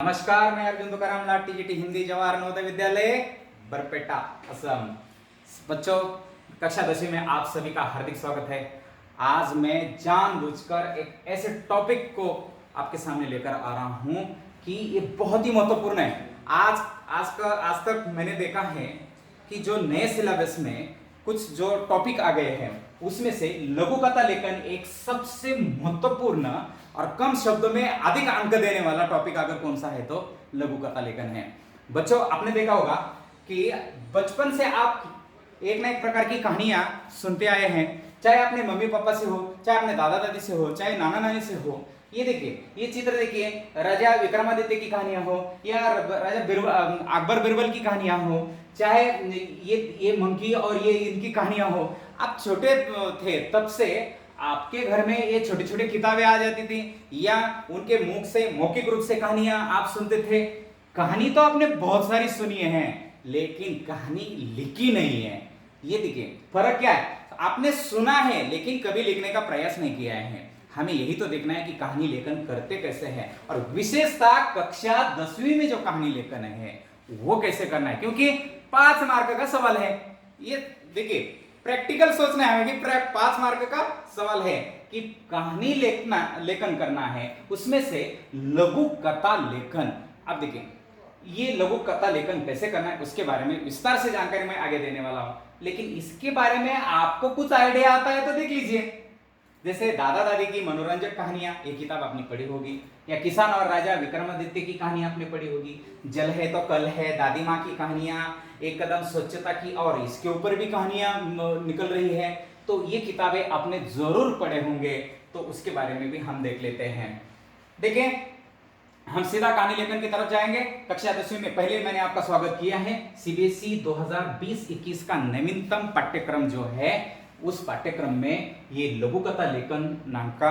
नमस्कार, मैं अर्जुन तुकाराम लाट टीजीटी हिंदी जवाहर नवोदय विद्यालय बरपेटा असम। बच्चों, कक्षा 10वीं में आप सभी का हार्दिक स्वागत है। आज मैं जानबूझकर एक ऐसे टॉपिक को आपके सामने लेकर आ रहा हूं कि ये बहुत ही महत्वपूर्ण है। आज तक मैंने देखा है कि जो नए सिलेबस में कुछ जो टॉपिक आ गए हैं उसमें से लघु कथा लेखन एक सबसे महत्वपूर्ण और कम शब्दों में अधिक अंक देने वाला टॉपिक अगर कौन सा है तो लघु कथा लेखन है। बच्चों, आपने देखा होगा कि बचपन से आप एक ना एक प्रकार की कहानियां सुनते आए हैं, चाहे अपने मम्मी पापा से हो, चाहे अपने दादा दादी से हो, चाहे नाना नानी से हो। ये देखिए, ये चित्र देखिए, राजा विक्रमादित्य की कहानियां हो या राजा अकबर बिरबल की कहानियां हो, चाहे ये मंकी और ये इनकी कहानियां हो। आप छोटे थे तब से आपके घर में ये छोटी छोटी किताबें आ जाती थी या उनके मुख से मौखिक रूप से कहानियां आप सुनते थे। कहानी तो आपने बहुत सारी सुनी है, लेकिन कहानी लिखी नहीं है। ये देखिए, फर्क क्या है। आपने सुना है लेकिन कभी लिखने का प्रयास नहीं किया है। हमें यही तो देखना है कि कहानी लेखन करते कैसे हैं, और विशेषता कक्षा 10वीं में जो कहानी लेखन है वो कैसे करना है, क्योंकि 5 मार्क का सवाल है। ये देखिए, प्रैक्टिकल सोचना है कि 5 मार्क का सवाल है कि कहानी लेखन करना है, उसमें से लघु कथा लेखन। अब देखिए, ये लघु कथा लेखन कैसे करना है उसके बारे में विस्तार से जानकारी मैं आगे देने वाला हूं, लेकिन इसके बारे में आपको कुछ आइडिया आता है तो देख लीजिए। जैसे दादा दादी की मनोरंजक कहानियां, एक किताब आपने पढ़ी होगी, या किसान और राजा विक्रमादित्य की कहानी आपने पढ़ी होगी, जल है तो कल है, दादी माँ की कहानियां, एक कदम स्वच्छता की, और इसके ऊपर भी कहानियां निकल रही है। तो ये किताबें आपने जरूर पढ़े होंगे, तो उसके बारे में भी हम देख लेते हैं। देखें, हम सीधा कहानी लेखन की तरफ जाएंगे। कक्षा 10वीं में पहले मैंने आपका स्वागत किया है। सीबीएसई 2020-21 का नवीनतम पाठ्यक्रम जो है, उस पाठ्यक्रम में ये लघु कथा लेखन नाम का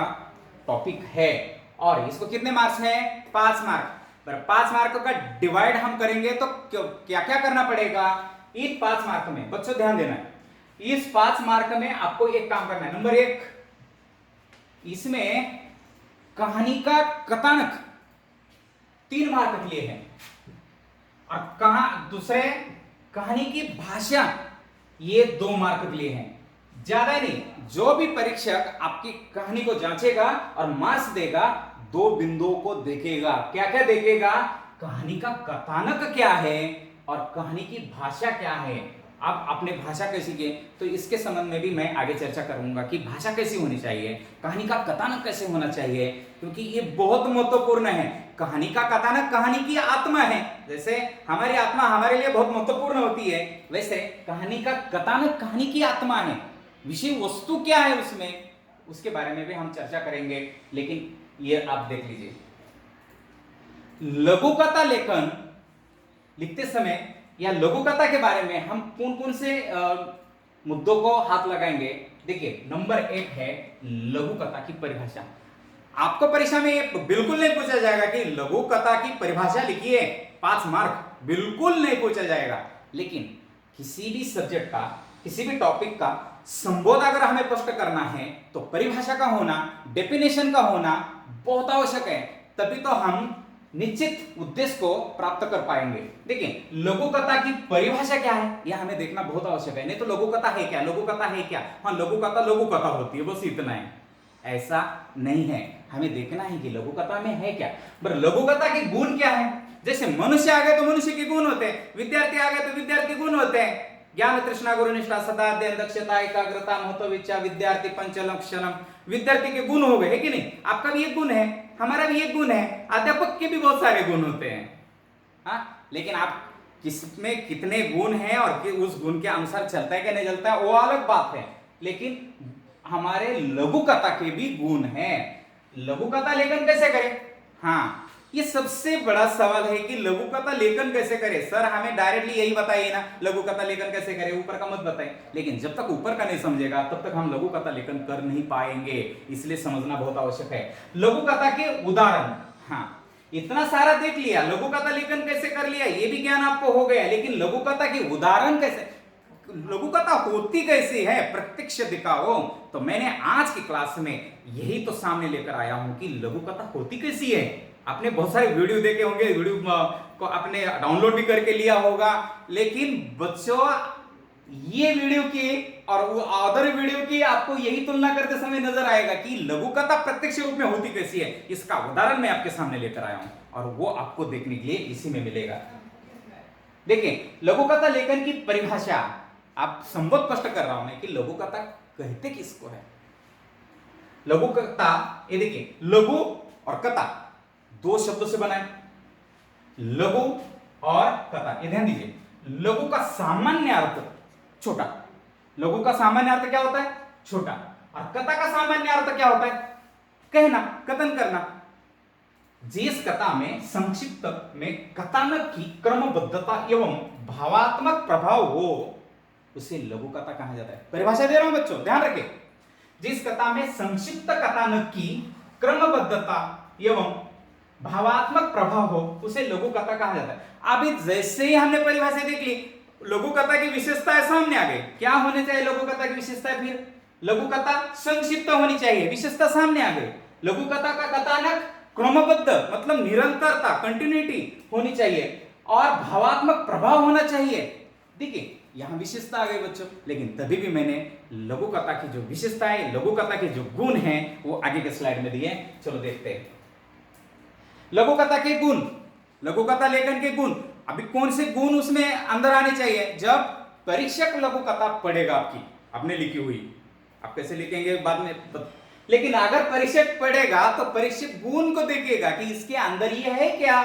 टॉपिक है, और इसको कितने मार्क्स है? 5 मार्क। पर 5 मार्क का डिवाइड हम करेंगे तो क्या क्या करना पड़ेगा इन 5 मार्क में? बच्चों ध्यान देना है, इस 5 मार्क में आपको एक काम करना है। नंबर 1, इसमें कहानी का कथानक 3 मार्क के लिए है, और दूसरे कहानी की भाषा ये 2 मार्क के लिए है। ज्यादा नहीं, जो भी परीक्षक आपकी कहानी को जांचेगा और मार्क्स देगा, 2 बिंदुओं को देखेगा। क्या क्या देखेगा? कहानी का कथानक क्या है और कहानी की भाषा क्या है। अब आपने भाषा कैसी की, तो इसके संबंध में भी मैं आगे चर्चा करूंगा कि भाषा कैसी होनी चाहिए, कहानी का कथानक कैसे होना चाहिए, क्योंकि ये बहुत महत्वपूर्ण है। कहानी का कथानक कहानी की आत्मा है। जैसे हमारी आत्मा हमारे लिए बहुत महत्वपूर्ण होती है, वैसे कहानी का कथानक कहानी की आत्मा है। विषय वस्तु क्या है उसमें, उसके बारे में भी हम चर्चा करेंगे। लेकिन ये आप देख लीजिए, लघु कथा लेखन लिखते समय या लघु कथा के बारे में हम कौन कौन से मुद्दों को हाथ लगाएंगे। देखिए, नंबर 1 है लघु कथा की परिभाषा। आपको परीक्षा में ये बिल्कुल नहीं पूछा जाएगा कि लघु कथा की परिभाषा लिखिए, 5 मार्क, बिल्कुल नहीं पूछा जाएगा। लेकिन किसी भी सब्जेक्ट का, किसी भी टॉपिक का संबोध अगर हमें स्पष्ट करना है तो परिभाषा का होना, डेफिनेशन का होना बहुत आवश्यक है। तभी तो हम निश्चित उद्देश्य को प्राप्त कर पाएंगे। देखिए, लघु कथा की परिभाषा क्या है यह हमें देखना बहुत आवश्यक है। नहीं तो लघु कथा है क्या, लघु कथा है क्या, हाँ लघु कथा होती है, बस इतना है। ऐसा नहीं है, हमें देखना है कि लघु कथा में है क्या। पर लघु कथा के गुण क्या है? जैसे मनुष्य आ गए तो मनुष्य के गुण होते हैं, विद्यार्थी आ गए तो विद्यार्थी गुण होते हैं। ज्ञान, तृष्णा, गुरुनिष्ठा, सदा अध्ययन, दक्षता, एकाग्रता, महत्व, इच्छा, विद्यार्थी, पंचलम, क्षणम, विद्यार्थी के गुण हो गए, है कि नहीं? आपका भी एक गुण है, हमारा भी एक गुण है, अध्यापक के भी बहुत सारे गुण होते हैं। हाँ, लेकिन आप किसमें कितने गुण हैं और उस गुण के अनुसार चलता है कि नहीं चलता है वो अलग बात है। लेकिन हमारे लघु कथा के भी गुण हैं। लघु कथा लेखन कैसे करें? हाँ, ये सबसे बड़ा सवाल है कि लघु कथा लेखन कैसे करें। सर हमें डायरेक्टली यही बताइए ना, लघु कथा लेखन कैसे करें, ऊपर का मत बताइए। लेकिन जब तक ऊपर का नहीं समझेगा तब तक हम लघु कथा लेखन कर नहीं पाएंगे, इसलिए समझना बहुत आवश्यक है। लघु कथा के उदाहरण, हाँ इतना सारा देख लिया, लघु कथा लेखन कैसे कर लिया, ये भी ज्ञान आपको हो गया। लेकिन लघु कथा के उदाहरण कैसे, लघु कथा होती कैसी है, प्रत्यक्ष दिखाओ। तो मैंने आज की क्लास में यही तो सामने लेकर आया हूं कि लघु कथा होती कैसी है। आपने बहुत सारे वीडियो देखे होंगे, वीडियो को आपने डाउनलोड भी करके लिया होगा, लेकिन बच्चों ये वीडियो की और वो अदर वीडियो की आपको यही तुलना करते समय नजर आएगा कि लघु कथा प्रत्यक्ष रूप में होती कैसी है। इसका उदाहरण मैं आपके सामने लेकर आया हूं और वो आपको देखने के लिए इसी में मिलेगा। देखिए, लघु कथा लेखन की परिभाषा आप संभव स्पष्ट कर रहा हूं मैं कि लघु कथा कहते किसको है। लघु कथा, ये देखिए, लघु और कथा दो शब्दों से बना है, लघु और कथा। ये ध्यान दीजिए, लघु का सामान्य अर्थ छोटा, लघु का सामान्य अर्थ क्या होता है? छोटा। और कथा का सामान्य अर्थ क्या होता है? कहना, कथन करना। जिस कथा में संक्षिप्त में कथानक की क्रमबद्धता एवं भावात्मक प्रभाव हो उसे लघु कथा कहा जाता है। परिभाषा दे रहा हूं बच्चों, ध्यान रखें। जिस कथा में संक्षिप्त कथानक की क्रमबद्धता एवं भावात्मक प्रभाव हो उसे लघु कथा कहा जाता है। अभी जैसे ही हमने परिभाषा देख ली, लघु कथा की विशेषताएं सामने आ गई। क्या होने चाहिए लघु कथा की विशेषताएं? फिर लघु कथा संक्षिप्त होनी चाहिए, विशेषता सामने आ गई। लघु कथा का कथानक क्रमबद्ध मतलब निरंतरता, कंटिन्यूटी होनी चाहिए और भावात्मक प्रभाव होना चाहिए। देखिए, यहां विशेषता आ गई बच्चों, लेकिन तभी भी मैंने लघु कथा की जो विशेषता है, लघु कथा के जो गुण हैं वो आगे के स्लाइड में दिए। चलो देखते हैं लघु कथा के गुण, लघु कथा लेखन के गुण। अभी कौन से गुण उसमें अंदर आने चाहिए? जब परीक्षक लघु कथा पढ़ेगा आपकी, आपने लिखी हुई, आप कैसे लिखेंगे बाद में, लेकिन अगर परीक्षक पढ़ेगा तो परीक्षक गुण को देखेगा कि इसके अंदर ये है क्या।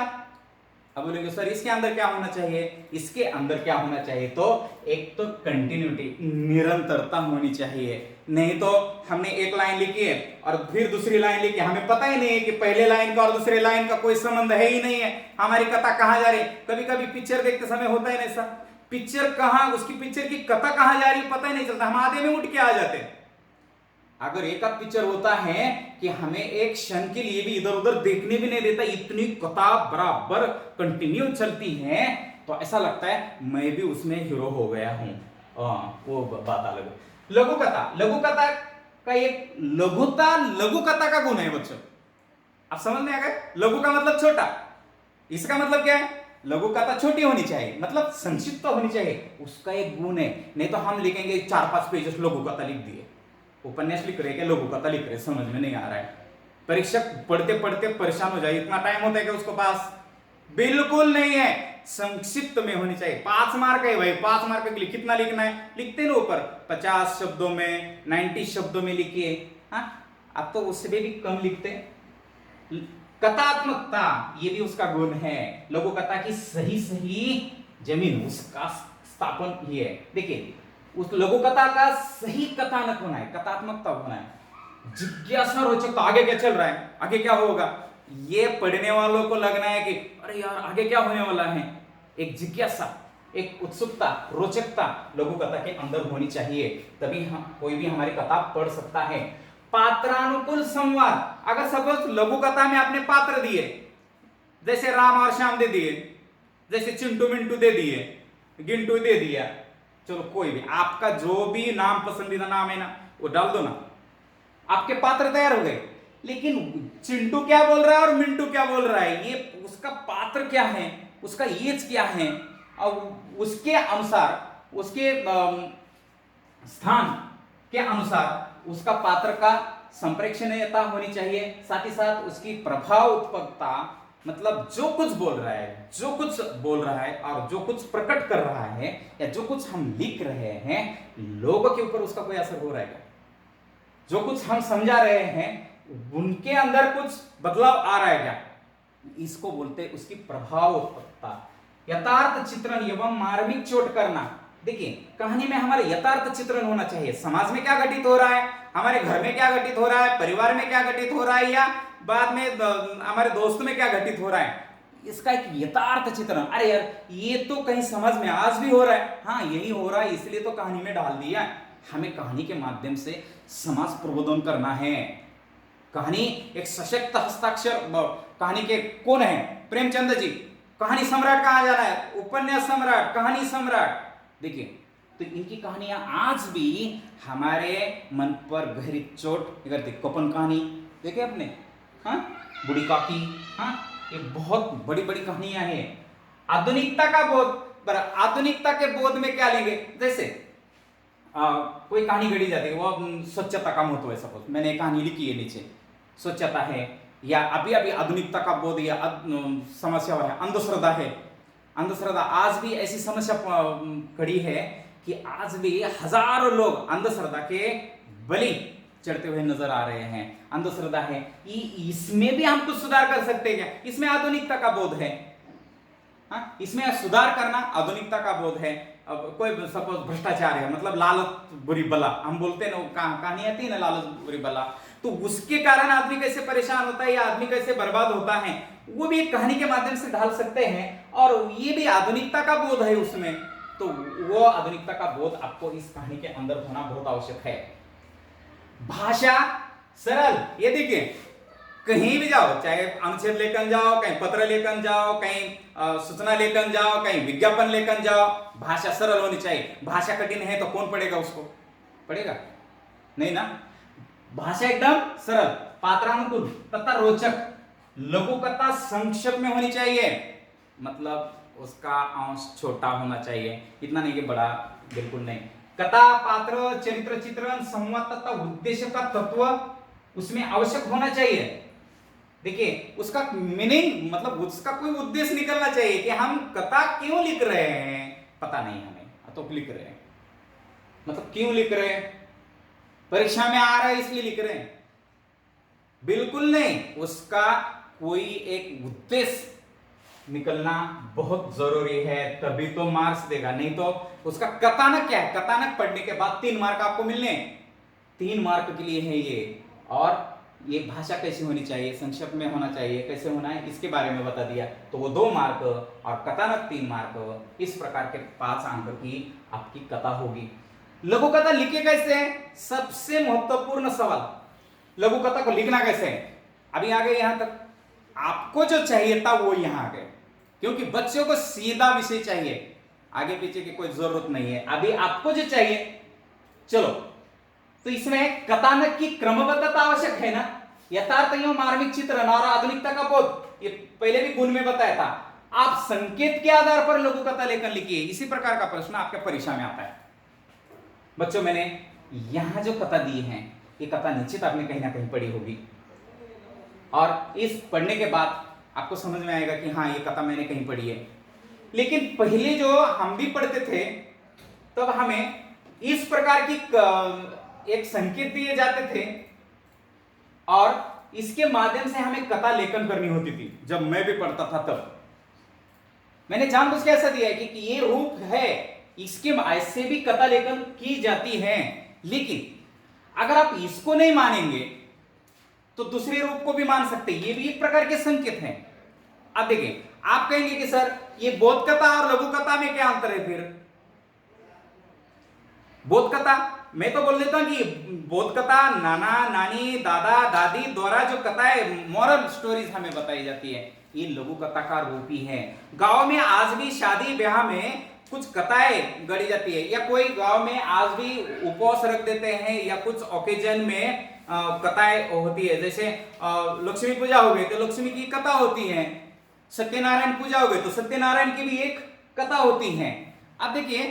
अब बोलेंगे सर इसके अंदर क्या होना चाहिए? इसके अंदर क्या होना चाहिए? तो एक तो कंटिन्यूटी, निरंतरता होनी चाहिए। नहीं तो हमने एक लाइन लिखी है और फिर दूसरी लाइन लिखी, हमें पता ही नहीं है कि पहले लाइन का और दूसरे लाइन का कोई संबंध है ही नहीं है, हमारी कथा कहां जा रही। कभी कभी पिक्चर देखते समय होता है ना ऐसा, पिक्चर कहां, उसकी पिक्चर की कथा कहां जा रही पता ही नहीं चलता, हम आधे में उठ के आ जाते हैं। अगर एक आध पिक्चर होता है कि हमें एक क्षण के लिए भी इधर उधर देखने भी नहीं देता, इतनी कथा बराबर कंटिन्यू चलती है, तो ऐसा लगता है मैं भी उसमें हीरो हो गया हूं। वो बात अलग है। लघु कथा, लघु कथा का एक लघुता लघु कथा का गुण है बच्चों, आप समझ में आ गए? लघु का मतलब छोटा, इसका मतलब क्या है? लघु कथा छोटी होनी चाहिए, मतलब संक्षिप्त होनी चाहिए, उसका एक गुण है। नहीं तो हम लिखेंगे 4-5 पेज लघु कथा लिख दिए, उपन्यास लिख रहे, क्या लघु कथा लिख रहे, समझ में नहीं आ रहा है। परीक्षक पढ़ते पढ़ते परेशान हो जाए, इतना टाइम होता है कि उसको पास? बिल्कुल नहीं है, संक्षिप्त में होनी चाहिए। 5 मार्क है भाई, 5 मार्क के लिए कितना लिखना है? लिखते ना ऊपर 50 शब्दों में, 90 शब्दों में लिखिए। हाँ, अब तो उससे भी कम लिखते। कथात्मकता, ये भी उसका गुण है। लघु कथा की सही जमीन, उसका स्थापन ये है। देखिए, उस लघु कथा का सही कथानक होना है, कथात्मकता होना है, जिज्ञासा रोचकता, आगे क्या चल रहा है, आगे क्या होगा, ये पढ़ने वालों को लगना है कि अरे यार आगे क्या होने वाला है। एक जिज्ञासा, एक उत्सुकता, रोचकता लघु कथा के अंदर होनी चाहिए, तभी हम कोई भी हमारी कथा पढ़ सकता है। पात्रानुकूल संवाद, अगर सपोज लघु कथा में आपने पात्र दिए, जैसे राम और श्याम दे दिए, जैसे चिंटू मिंटू दे दिए, गिंटू दे दिया, चलो कोई भी आपका जो भी नाम पसंदीदा नाम है ना वो डाल दो ना, आपके पात्र तैयार हो गए। लेकिन चिंटू क्या बोल रहा है और मिंटू क्या बोल रहा है, ये उसका पात्र क्या है, उसका एज क्या है, और उसके अनुसार, उसके स्थान के अनुसार उसका पात्र का संप्रेक्षणीयता होनी चाहिए, साथ ही साथ उसकी प्रभाव उत्पन्नता, मतलब जो कुछ बोल रहा है, जो कुछ बोल रहा है और जो कुछ प्रकट कर रहा है या जो कुछ हम लिख रहे हैं, लोगों के ऊपर उसका कोई असर हो रहा है क्या? जो कुछ हम समझा रहे हैं उनके अंदर कुछ बदलाव आ रहा है क्या? इसको बोलते उसकी प्रभाव उत्पन्नता। यथार्थ चित्रण एवं मार्मिक चोट करना। देखिए, कहानी में हमारे यथार्थ चित्रण होना चाहिए, समाज में क्या घटित हो रहा है, हमारे घर में क्या घटित हो रहा है, परिवार में क्या घटित हो रहा है, या बाद में हमारे दोस्त में क्या घटित हो रहा है, इसका एक यथार्थ चित्रण। अरे यार ये तो कहीं समझ में आज भी हो रहा है, हाँ यही हो रहा है इसलिए तो कहानी में डाल दिया। हमें कहानी के माध्यम से समाज प्रबोधन करना है। कहानी एक सशक्त हस्ताक्षर, कहानी के कौन है? प्रेमचंद जी, कहानी सम्राट कहा जा रहा है, उपन्यास सम्राट, कहानी सम्राट। देखिए, तो इनकी कहानियां आज भी हमारे मन पर गहरी चोट करती। कोपन कहानी देखे आपने? हाँ, बूढ़ी काकी, हाँ, ये बहुत बड़ी बड़ी कहानियां हैं। आधुनिकता का बोध, पर आधुनिकता के बोध में क्या लेंगे, जैसे कोई कहानी गढ़ी जाती है, वो स्वच्छता का महत्व है। सपोज मैंने एक कहानी लिखी है नीचे, स्वच्छता है, या अभी अभी आधुनिकता का बोध या समस्या है अंधश्रद्धा है। अंधश्रद्धा आज भी ऐसी समस्या खड़ी है कि आज भी हजारों लोग अंधश्रद्धा के बलि चढ़ते हुए नजर आ रहे हैं। अंधश्रद्धा है, इसमें भी हम कुछ सुधार कर सकते हैं क्या? इसमें आधुनिकता का बोध है। इसमें सुधार करना आधुनिकता का बोध है। अब कोई सपोज भ्रष्टाचार है, मतलब लालच बुरी बला, हम बोलते हैं ना, कहानी आती है ना, लालच बुरी बला, तो उसके कारण आदमी कैसे परेशान होता है या आदमी कैसे बर्बाद होता है, वो भी एक कहानी के माध्यम से ढाल सकते हैं। और ये भी आधुनिकता का बोध है उसमें, तो वो आधुनिकता का बोध आपको इस कहानी के अंदर होना बहुत आवश्यक है। भाषा सरल, ये देखिए कहीं भी जाओ, चाहे अनुच्छेद लेकर जाओ, कहीं पत्र लेकर जाओ, कहीं सूचना लेकर जाओ, कहीं विज्ञापन लेकर जाओ, भाषा सरल होनी चाहिए। भाषा कठिन है तो कौन पढ़ेगा उसको? पढ़ेगा नहीं ना। भाषा एकदम सरल, पात्रानुकूल तथा रोचक, लघु कथा संक्षेप में होनी चाहिए, मतलब उसका अंश छोटा होना चाहिए, इतना नहीं कि बड़ा, बिल्कुल नहीं। कथा, पात्र, चरित्र, चित्रण, संवाद तथा उद्देश्य का तत्व उसमें आवश्यक होना चाहिए। देखिए उसका मीनिंग, मतलब उसका कोई उद्देश्य निकलना चाहिए कि हम कथा क्यों लिख रहे हैं, पता नहीं हमें, तो लिख रहे हैं, मतलब क्यों लिख रहे हैं, परीक्षा में आ रहा है इसलिए लिख रहे हैं, बिल्कुल नहीं। उसका कोई एक उद्देश्य निकलना बहुत जरूरी है, तभी तो मार्क्स देगा। नहीं तो उसका कथानक क्या है, कथानक पढ़ने के बाद 3 मार्क आपको मिलने, 3 मार्क के लिए है ये। और ये भाषा कैसी होनी चाहिए, संक्षेप में होना चाहिए, कैसे होना है इसके बारे में बता दिया, तो वो 2 मार्क और कथानक 3 मार्क, इस प्रकार के 5 अंक की आपकी कथा होगी। लघु कथा लिखे कैसे है, सबसे महत्वपूर्ण सवाल, लघु कथा को लिखना कैसे है। अभी आ गए यहां तक, आपको जो चाहिए था वो यहां आ गए, क्योंकि बच्चों को सीधा विषय चाहिए, आगे पीछे की कोई जरूरत नहीं है। अभी आपको जो चाहिए, चलो, तो इसमें कथानक की क्रमबद्धता आवश्यक है ना, यथार्थ एवं मार्मिक चित्रण और आधुनिकता का बोध, ये पहले भी गुण में बताया था। आप संकेत के आधार पर लघु कथा लेखन लिखिए, इसी प्रकार का प्रश्न आपके परीक्षा में आता है। बच्चों मैंने यहां जो कथा दी है, ये कथा निश्चित आपने कहीं ना कहीं पढ़ी होगी, और इस पढ़ने के बाद आपको समझ में आएगा कि हाँ ये कथा मैंने कहीं पढ़ी है। लेकिन पहले जो हम भी पढ़ते थे, तब हमें इस प्रकार की एक संकेत दिए जाते थे, और इसके माध्यम से हमें कथा लेखन करनी होती थी। जब मैं भी पढ़ता था तब मैंने जानबूझ के ऐसा दिया है कि ये रूप है, इसके ऐसे भी कथा लेखन की जाती है। लेकिन अगर आप इसको नहीं मानेंगे तो दूसरे रूप को भी मान सकते, ये भी एक प्रकार के संकेत हैं। अब देखिए, आप कहेंगे कि सर ये बोध कथा और लघु कथा में क्या अंतर है? फिर बोध कथा, मैं तो बोल देता हूं कि बोध कथा नाना नानी दादा दादी द्वारा जो कथाएं, मॉरल स्टोरीज हमें बताई जाती है, ये लघु कथा का रूप ही है। गांव में आज भी शादी ब्याह में कुछ कथाएं गढ़ी जाती है, या कोई गांव में आज भी उपवास रख देते हैं, या कुछ ओकेजन में कथाएं होती है। जैसे लक्ष्मी पूजा हो गई तो लक्ष्मी की कथा होती है, सत्यनारायण पूजा हो गई तो सत्यनारायण की भी एक कथा होती है। अब देखिए,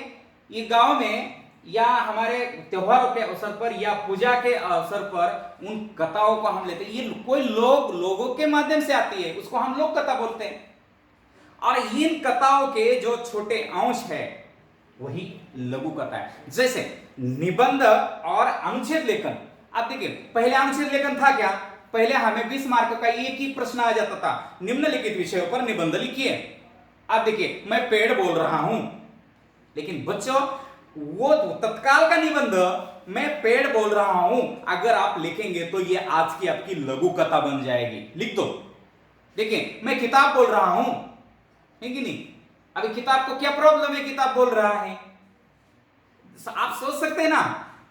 ये गांव में या हमारे त्योहारों के अवसर पर या पूजा के अवसर पर उन कथाओं को हम लेते हैं, ये कोई लोगों के माध्यम से आती है, उसको हम लोग कथा बोलते हैं। और इन कथाओं के जो छोटे अंश है वही लघु कथा है। जैसे निबंध और अनुच्छेद लेखन। अब देखिए, पहले अनुच्छेद लेखन था क्या, पहले हमें 20 मार्क का एक ही प्रश्न आ जाता था, निम्नलिखित विषयों पर निबंध लिखिए। अब देखिए, मैं पेड़ बोल रहा हूं, लेकिन बच्चों वो तत्काल का निबंध मैं पेड़ बोल रहा हूं अगर आप लिखेंगे तो ये आज की आपकी लघु कथा बन जाएगी। लिख दो। देखिए, मैं किताब बोल रहा हूं, है कि नहीं? अभी किताब को क्या प्रॉब्लम है, किताब बोल रहा है, आप सोच सकते हैं ना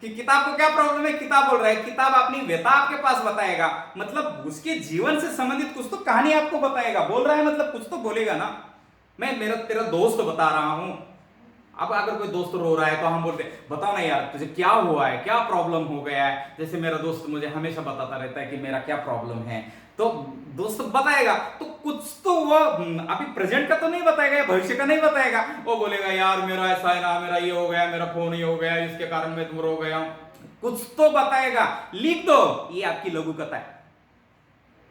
कि किताब को क्या प्रॉब्लम है, किताब बोल रहा है, किताब अपनी व्यथा आपके पास बताएगा, मतलब उसके जीवन से संबंधित कुछ तो कहानी आपको बताएगा। बोल रहा है मतलब कुछ तो बोलेगा ना। मैं तेरा दोस्त बता रहा हूं। अब अगर कोई दोस्त रो रहा है तो हम बोलते बताओ ना यार तुझे क्या हुआ है, क्या प्रॉब्लम हो गया है। जैसे मेरा दोस्त मुझे हमेशा बताता रहता है कि मेरा क्या प्रॉब्लम है, तो दोस्त बताएगा तो कुछ तो वो अभी प्रेजेंट का तो नहीं बताएगा, भविष्य का नहीं बताएगा। वो बोलेगा यार मेरा ऐसा है ना, मेरा ये हो गया, मेरा फोन ये हो गया, इसके कारण मैं तुम रो गया हूं, कुछ तो बताएगा। लिख दो, ये आपकी लघु कथा है।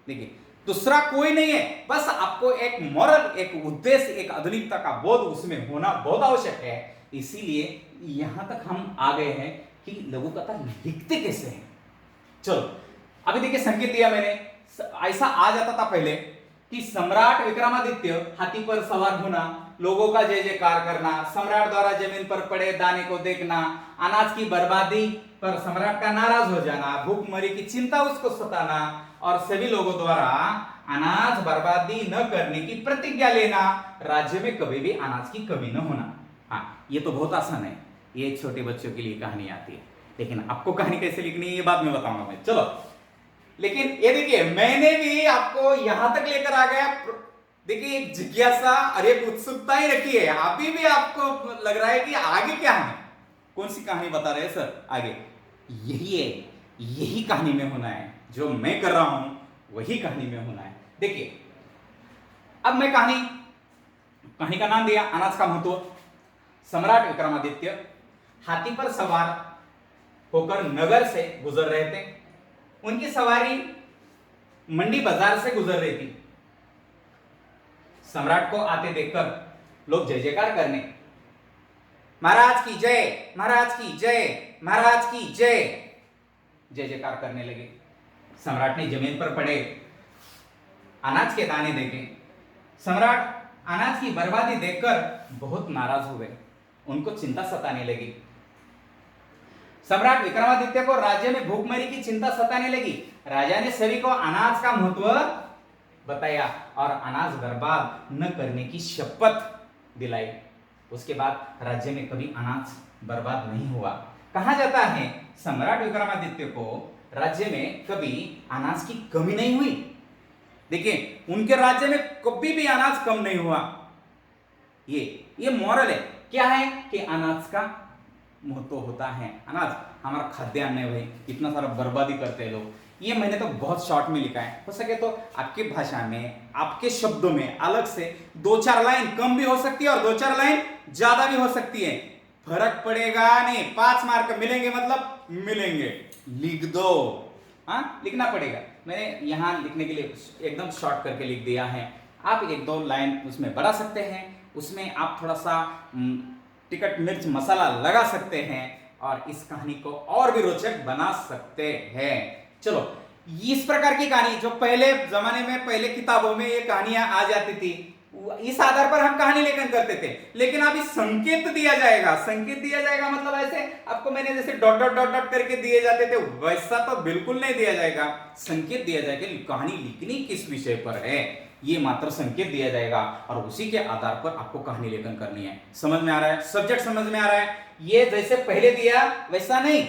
देखिए दूसरा कोई नहीं है, बस आपको एक मॉरल, एक उद्देश्य, एक आधुनिकता का बोध उसमें होना बहुत आवश्यक है। इसीलिए यहां तक हम आ गए हैं कि लघु कथा लिखते कैसे हैं। चलो अभी देखिए संकेत दिया मैंने, ऐसा आ जाता था पहले कि सम्राट विक्रमादित्य हाथी पर सवार होना, लोगों का जय जयकार करना, सम्राट द्वारा जमीन पर पड़े दाने को देखना, अनाज की बर्बादी पर सम्राट का नाराज हो जाना, भूखमरी की चिंता उसको सताना और सभी लोगों द्वारा अनाज बर्बादी न करने की प्रतिज्ञा लेना, राज्य में कभी भी अनाज की कमी न होना। हाँ ये तो बहुत आसान है, ये छोटे बच्चों के लिए कहानी आती है, लेकिन आपको कहानी कैसे लिखनी है ये बाद में बताऊंगा मैं। चलो लेकिन ये देखिए मैंने भी आपको यहां तक लेकर आ गया। देखिए एक जिज्ञासा और एक उत्सुकता ही रखी है, अभी भी आपको लग रहा है कि आगे क्या है, कौन सी कहानी बता रहे हैं सर आगे। यही है, यही कहानी में होना है, जो मैं कर रहा हूं वही कहानी में होना है। देखिए अब मैं कहानी का नाम दिया अनाज का महत्व। सम्राट विक्रमादित्य हाथी पर सवार होकर नगर से गुजर रहे थे। उनकी सवारी मंडी बाजार से गुजर रही थी। सम्राट को आते देखकर लोग जय जयकार करने, महाराज की जय, महाराज की जय, महाराज की जय, जय जयकार करने लगे। सम्राट ने जमीन पर पड़े अनाज के दाने देखे। सम्राट अनाज की बर्बादी देखकर बहुत नाराज हो गए, उनको चिंता सताने लगी। सम्राट विक्रमादित्य को राज्य में भूखमरी की चिंता सताने लगी। राजा ने सभी को अनाज का महत्व बताया और अनाज बर्बाद न करने की शपथ दिलाई। उसके बाद राज्य में कभी अनाज बर्बाद नहीं हुआ। कहा जाता है सम्राट विक्रमादित्य को राज्य में कभी अनाज की कमी नहीं हुई। देखिए उनके राज्य में कभी भी अनाज कम नहीं हुआ। ये मॉरल है, क्या है कि अनाज का महत्व होता है। अनाज हमारा खाद्यान्न है भाई, इतना सारा बर्बादी करते हैं लोग। ये मैंने तो बहुत शॉर्ट में लिखा है, हो सके तो आपकी भाषा में, आपके शब्दों में अलग से 2-4 लाइन कम भी हो सकती है और 2-4 लाइन ज्यादा भी हो सकती है, फर्क पड़ेगा नहीं। 5 मार्क मिलेंगे मतलब मिलेंगे, लिख दो। हाँ लिखना पड़ेगा, मैंने यहां लिखने के लिए एकदम शॉर्ट करके लिख दिया है। आप 1-2 लाइन उसमें बढ़ा सकते हैं, उसमें आप थोड़ा सा टिकट मिर्च मसाला लगा सकते हैं और इस कहानी को और भी रोचक बना सकते हैं। चलो इस प्रकार की कहानी जो पहले जमाने में, पहले किताबों में ये कहानियां आ जाती थी, इस आधार पर हम कहानी लेखन करते थे। लेकिन अभी संकेत दिया जाएगा। संकेत दिया जाएगा मतलब ऐसे आपको मैंने जैसे डॉट डॉट डॉट डॉट करके दिए जाते थे वैसा तो बिल्कुल नहीं दिया जाएगा। संकेत दिया जाएगा कहानी लिखनी किस विषय पर है, ये मात्र संकेत दिया जाएगा और उसी के आधार पर आपको कहानी लेखन करनी है। समझ में आ रहा है, सब्जेक्ट समझ में आ रहा है। ये जैसे पहले दिया वैसा नहीं,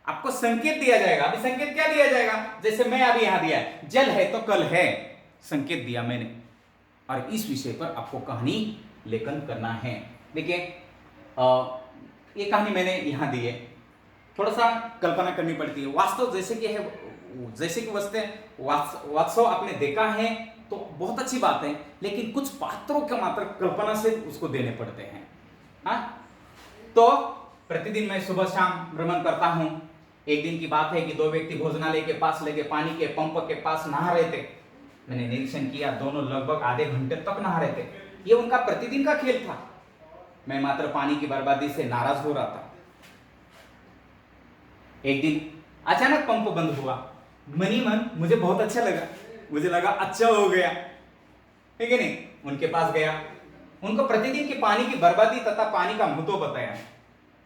आपको संकेत दिया जाएगा। अभी संकेत क्या दिया जाएगा, जैसे मैं अभी यहां दिया जल है तो कल है, संकेत दिया मैंने और इस विषय पर आपको कहानी लेखन करना है। देखिए ये कहानी मैंने यहां दी है, थोड़ा सा कल्पना करनी पड़ती है। वास्तव जैसे कि है, जैसे कि वास्तव आपने देखा है तो बहुत अच्छी बात है, लेकिन कुछ पात्रों के मात्र कल्पना से उसको देने पड़ते हैं। हाँ तो प्रतिदिन मैं सुबह शाम भ्रमण करता हूं। एक दिन की बात है कि 2 व्यक्ति भोजनालय के पास लगे पानी के पंप के पास नहा रहे थे। मैंने निरीक्षण किया, दोनों लगभग आधे घंटे तक नहा रहे थे। ये उनका प्रतिदिन का खेल था। मैं मात्र पानी की बर्बादी से नाराज हो रहा था। एक दिन अचानक पंप बंद हुआ। मन ही मन मुझे बहुत अच्छा लगा, मुझे लगा अच्छा हो गया, ठीक है नहीं। उनके पास गया, उनको प्रतिदिन की पानी की बर्बादी तथा पानी का महत्व बताया।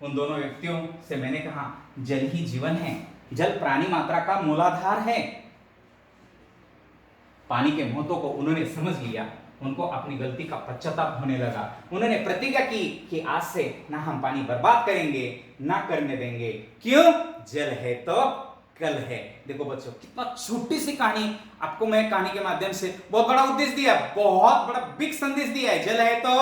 उन दोनों व्यक्तियों से मैंने कहा जल ही जीवन है, जल प्राणी मात्रा का मूलाधार है। पानी के महत्व को उन्होंने समझ लिया, उनको अपनी गलती का पश्चाताप होने लगा। उन्होंने प्रतिज्ञा की कि आज से ना हम पानी बर्बाद करेंगे ना करने देंगे। क्यों? जल है तो कल है। देखो बच्चों कितना छोटी सी कहानी आपको मैं कहानी के माध्यम से बहुत बड़ा उद्देश्य दिया, बहुत बड़ा बिग संदेश दिया है। जल है तो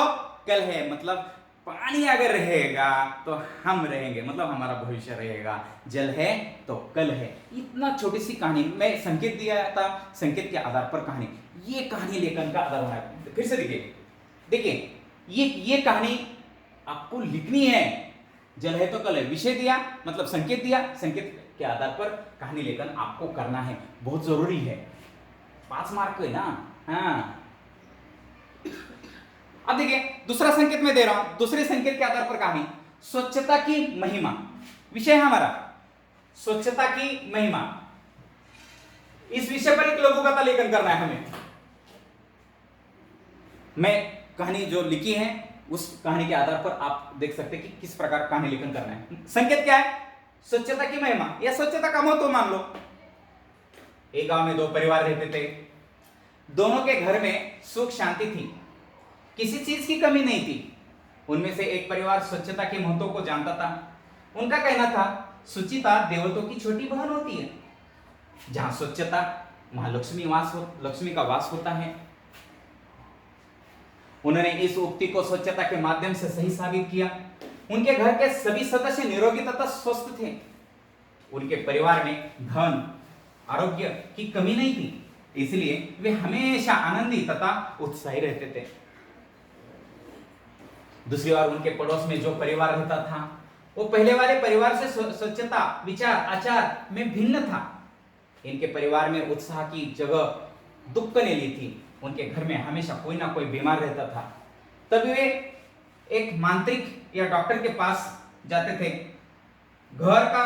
कल है मतलब पानी अगर रहेगा तो हम रहेंगे, मतलब हमारा भविष्य रहेगा। जल है तो कल है। इतना छोटी सी कहानी मैं संकेत दिया था, संकेत के आधार पर कहानी, ये कहानी लेखन का आधार होना है। फिर से देखिए देखिए, ये कहानी आपको लिखनी है। जल है तो कल है, विषय दिया मतलब संकेत दिया, संकेत के आधार पर कहानी लेखन आपको करना है, बहुत जरूरी है। 5 मार्क है ना। हाँ, अब देखिए दूसरा संकेत मैं दे रहा हूं, दूसरे संकेत के आधार पर कहानी, स्वच्छता की महिमा विषय है हमारा, स्वच्छता की महिमा। इस विषय पर एक लघु कथा लेखन करना है हमें। मैं कहानी जो लिखी है उस कहानी के आधार पर आप देख सकते हैं कि किस प्रकार कहानी लेखन करना है। संकेत क्या है? स्वच्छता की महिमा या स्वच्छता का महत्व मान लो। एक गांव में 2 परिवार रहते थे, दोनों के घर में सुख शांति थी, किसी चीज की कमी नहीं थी। उनमें से एक परिवार स्वच्छता के महत्व को जानता था। उनका कहना था सुचिता देवताओं की छोटी बहन होती है। जहां स्वच्छता वहां लक्ष्मी का वास होता है। उन्होंने इस उक्ति को स्वच्छता के माध्यम से सही साबित किया। उनके घर के सभी सदस्य निरोगी तथा स्वस्थ थे। उनके परिवार में धन आरोग्य की कमी नहीं थी, इसलिए वे हमेशा आनंदी तथा उत्साही रहते थे। दूसरी ओर उनके पड़ोस में जो परिवार रहता था वो पहले वाले परिवार से स्वच्छता विचार आचार में भिन्न था। इनके परिवार में उत्साह की जगह दुख ने ली थी। उनके घर में हमेशा कोई ना कोई बीमार रहता था। तभी वे एक मांत्रिक या डॉक्टर के पास जाते थे। घर का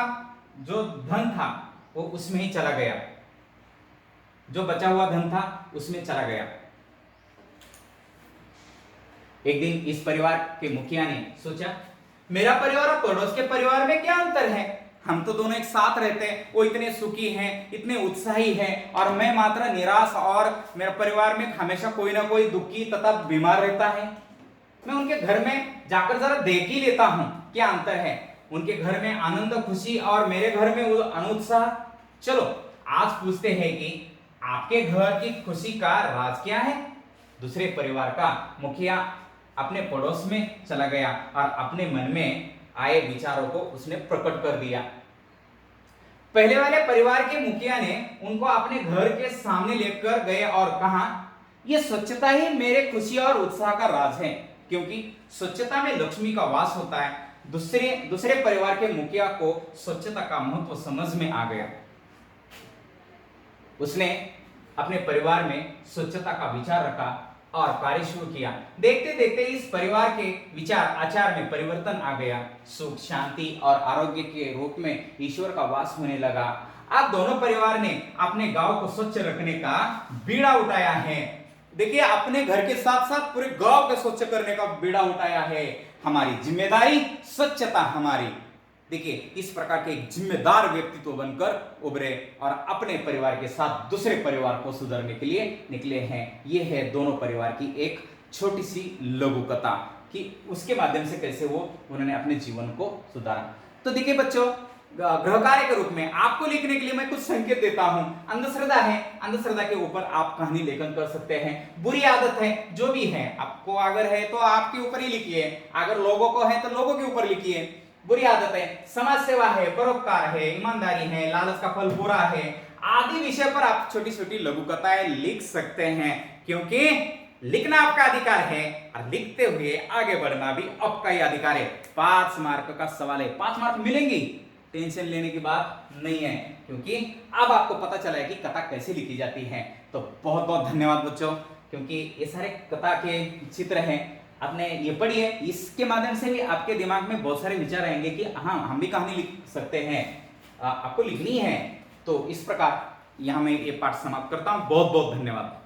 जो धन था वो उसमें ही चला गया, जो बचा हुआ धन था उसमें चला गया। एक दिन इस परिवार के मुखिया ने सोचा, मेरा परिवार और पड़ोस के परिवार में क्या अंतर है? हम तो दोनों एक साथ रहते हैं, वो इतने सुखी हैं, इतने उत्साही हैं, और मैं मात्र निराश, और मेरे परिवार में हमेशा कोई ना कोई दुखी तथा बीमार रहता है। मैं उनके घर में जाकर जरा देख ही लेता हूं क्या अंतर है। उनके घर में आनंद खुशी और मेरे घर में वो अनुत्साह। चलो आज पूछते हैं कि आपके घर की खुशी का राज क्या है? दूसरे परिवार का मुखिया अपने पड़ोस में चला गया और अपने मन में आए विचारों को उसने प्रकट कर दिया। पहले वाले परिवार के मुखिया ने उनको अपने घर के सामने लेकर गए और कहा, यह स्वच्छता ही मेरे खुशी और उत्साह का राज है, क्योंकि स्वच्छता में लक्ष्मी का वास होता है। दूसरे परिवार के मुखिया को स्वच्छता का महत्व समझ में आ गया। उसने अपने परिवार में स्वच्छता का विचार रखा और कार्य शुरू किया। देखते देखते इस परिवार के विचार आचार में परिवर्तन आ गया। सुख शांति और आरोग्य के रूप में ईश्वर का वास होने लगा। अब दोनों परिवार ने अपने गांव को स्वच्छ रखने का बीड़ा उठाया है। देखिए, अपने घर के साथ साथ पूरे गांव को स्वच्छ करने का बीड़ा उठाया है। हमारी जिम्मेदारी, स्वच्छता हमारी। देखिए, इस प्रकार के एक जिम्मेदार व्यक्तित्व बनकर उभरे और अपने परिवार के साथ दूसरे परिवार को सुधारने के लिए निकले हैं। यह है दोनों परिवार की एक छोटी सी लघु कथा कि उसके माध्यम से कैसे उन्होंने अपने जीवन को सुधारा। तो देखिए बच्चों, गृह कार्य के रूप में आपको लिखने के लिए मैं कुछ संकेत देता हूं। अंधश्रद्धा है, अंधश्रद्धा के ऊपर आप कहानी लेखन कर सकते हैं। बुरी आदत है, जो भी है, आपको अगर है तो आपके ऊपर ही लिखिए, अगर लोगों को है तो लोगों के ऊपर लिखिए। बुरी आदत है, समाज सेवा है, परोपकार है, ईमानदारी है, लालच का फल बुरा है, आदि विषय पर आप छोटी छोटी लघु कथाएं लिख सकते हैं, क्योंकि लिखना आपका अधिकार है और लिखते हुए आगे बढ़ना भी आपका ही अधिकार है। 5 मार्क का सवाल है, 5 मार्क मिलेंगी, टेंशन लेने की बात नहीं है, क्योंकि अब आपको पता चला है कि कथा कैसे लिखी जाती है। तो बहुत बहुत धन्यवाद बच्चों, क्योंकि ये सारे कथा के चित्र हैं, आपने ये पढ़ी है, इसके माध्यम से भी आपके दिमाग में बहुत सारे विचार आएंगे कि हाँ, हम भी कहानी लिख सकते हैं, आपको लिखनी है। तो इस प्रकार यहाँ मैं ये पाठ समाप्त करता हूँ। बहुत बहुत धन्यवाद।